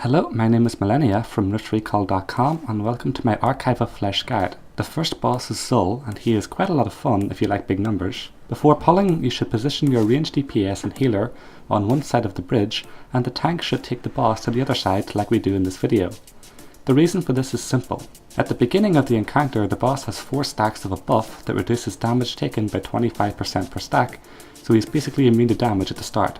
Hello, my name is Millennia from riftrecall.com and welcome to my Archive of Flesh guide. The first boss is Zul and he is quite a lot of fun if you like big numbers. Before pulling, you should position your ranged DPS and healer on one side of the bridge and the tank should take the boss to the other side like we do in this video. The reason for this is simple. At the beginning of the encounter, the boss has 4 stacks of a buff that reduces damage taken by 25% per stack, so he's basically immune to damage at the start.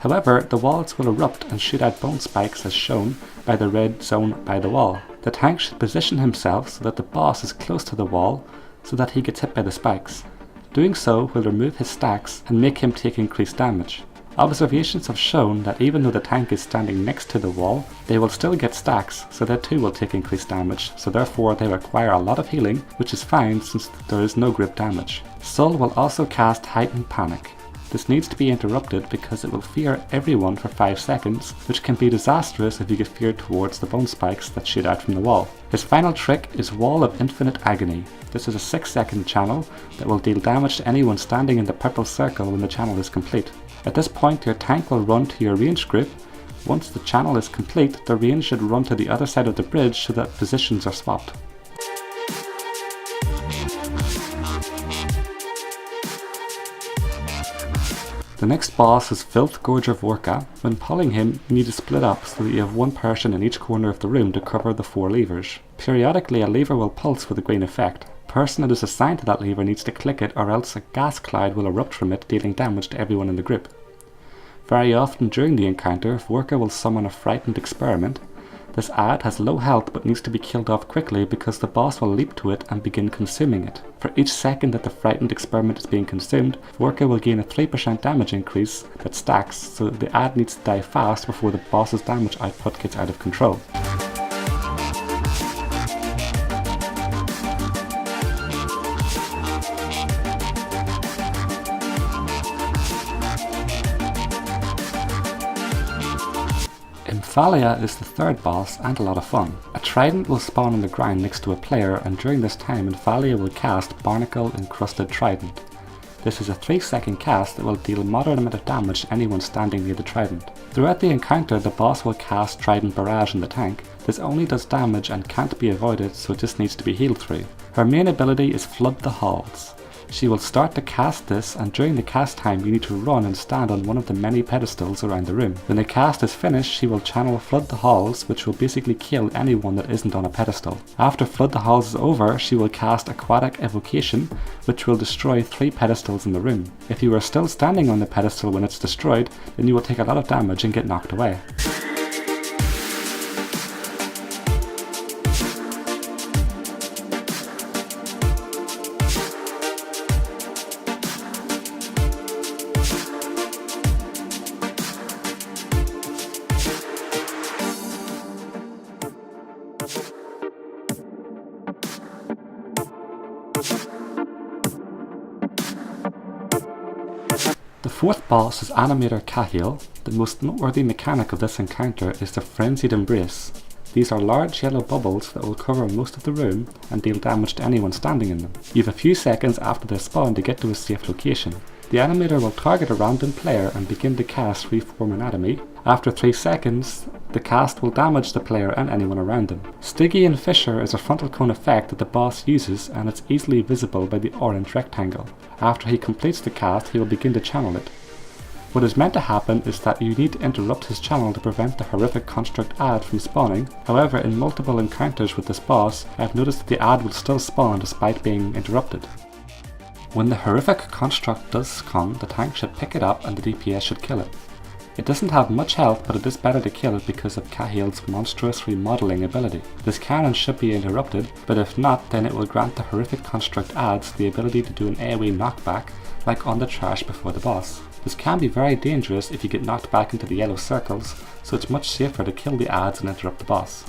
However, the walls will erupt and shoot out bone spikes as shown by the red zone by the wall. The tank should position himself so that the boss is close to the wall so that he gets hit by the spikes. Doing so will remove his stacks and make him take increased damage. Observations have shown that even though the tank is standing next to the wall, they will still get stacks, so they too will take increased damage, so therefore they require a lot of healing, which is fine since there is no grip damage. Soul will also cast Heightened Panic. This needs to be interrupted because it will fear everyone for 5 seconds, which can be disastrous if you get feared towards the bone spikes that shoot out from the wall. His final trick is Wall of Infinite Agony. This is a 6-second channel that will deal damage to anyone standing in the purple circle when the channel is complete. At this point your tank will run to your ranged group. Once the channel is complete, the range should run to the other side of the bridge so that positions are swapped. The next boss is Filth Gorger Vorka. When pulling him, you need to split up so that you have one person in each corner of the room to cover the 4 levers. Periodically a lever will pulse with a green effect. The person that is assigned to that lever needs to click it or else a gas cloud will erupt from it, dealing damage to everyone in the group. Very often during the encounter, Vorka will summon a frightened experiment. This ad has low health but needs to be killed off quickly because the boss will leap to it and begin consuming it. For each second that the frightened experiment is being consumed, Vorka will gain a 3% damage increase that stacks, so the ad needs to die fast before the boss's damage output gets out of control. Emphalia is the third boss and a lot of fun. A trident will spawn on the ground next to a player and during this time Emphalia will cast Barnacle Encrusted Trident. This is a 3-second cast that will deal a moderate amount of damage to anyone standing near the trident. Throughout the encounter the boss will cast Trident Barrage in the tank. This only does damage and can't be avoided, so it just needs to be healed through. Her main ability is Flood the Halls. She will start to cast this and during the cast time you need to run and stand on one of the many pedestals around the room. When the cast is finished she will channel Flood the Halls, which will basically kill anyone that isn't on a pedestal. After Flood the Halls is over she will cast Aquatic Evocation, which will destroy 3 pedestals in the room. If you are still standing on the pedestal when it's destroyed, then you will take a lot of damage and get knocked away. The fourth boss is Animator Kahile. The most noteworthy mechanic of this encounter is the Frenzied Embrace. These are large yellow bubbles that will cover most of the room and deal damage to anyone standing in them. You have a few seconds after they spawn to get to a safe location. The animator will target a random player and begin to cast Reform Anatomy. After 3 seconds, the cast will damage the player and anyone around them. Stygian Fissure is a frontal cone effect that the boss uses and it's easily visible by the orange rectangle. After he completes the cast, he will begin to channel it. What is meant to happen is that you need to interrupt his channel to prevent the Horrific Construct ad from spawning. However, in multiple encounters with this boss, I have noticed that the ad will still spawn despite being interrupted. When the Horrific Construct does come, the tank should pick it up and the DPS should kill it. It doesn't have much health, but it is better to kill it because of Kahile's monstrous remodeling ability. This can and should be interrupted, but if not, then it will grant the Horrific Construct ads the ability to do an AoE knockback, like on the trash before the boss. This can be very dangerous if you get knocked back into the yellow circles, so it's much safer to kill the ads and interrupt the boss.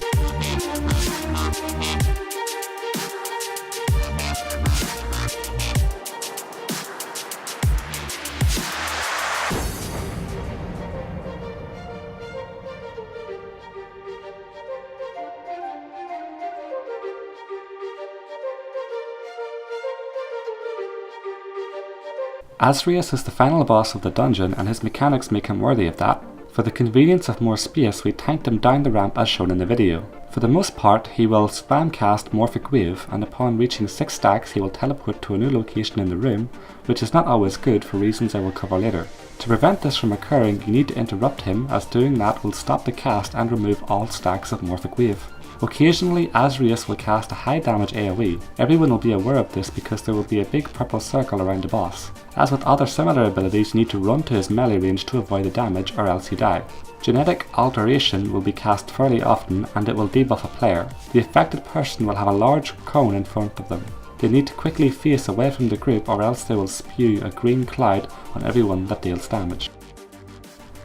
Azureus is the final boss of the dungeon and his mechanics make him worthy of that. For the convenience of more space, we tanked him down the ramp as shown in the video. For the most part, he will spam cast Morphic Wave, and upon reaching 6 stacks he will teleport to a new location in the room, which is not always good for reasons I will cover later. To prevent this from occurring, you need to interrupt him, as doing that will stop the cast and remove all stacks of Morphic Wave. Occasionally, Azureus will cast a high damage AoE. Everyone will be aware of this because there will be a big purple circle around the boss. As with other similar abilities, you need to run to his melee range to avoid the damage or else you die. Genetic Alteration will be cast fairly often and it will debuff a player. The affected person will have a large cone in front of them. They need to quickly face away from the group or else they will spew a green cloud on everyone that deals damage.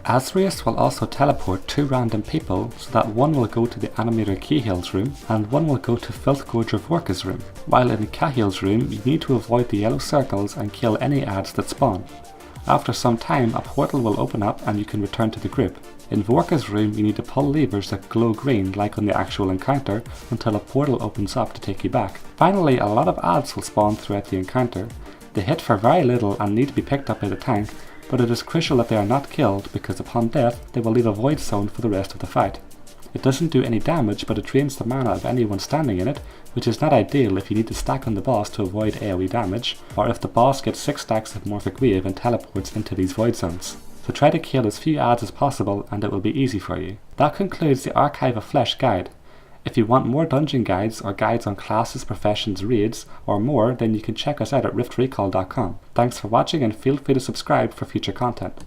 Azureus will also teleport 2 random people so that one will go to the Animator Kahile's room and one will go to Filthgorge Revoke's room. While in Kahile's room, you need to avoid the yellow circles and kill any ads that spawn. After some time, a portal will open up and you can return to the group. In Vorka's room, you need to pull levers that glow green like on the actual encounter until a portal opens up to take you back. Finally, a lot of ads will spawn throughout the encounter. They hit for very little and need to be picked up by the tank, but it is crucial that they are not killed because upon death they will leave a void zone for the rest of the fight. It doesn't do any damage, but it drains the mana of anyone standing in it, which is not ideal if you need to stack on the boss to avoid AoE damage, or if the boss gets 6 stacks of Morphic Wave and teleports into these void zones. So try to kill as few ads as possible and it will be easy for you. That concludes the Archive of Flesh guide. If you want more dungeon guides or guides on classes, professions, raids, or more, then you can check us out at riftrecall.com. Thanks for watching and feel free to subscribe for future content.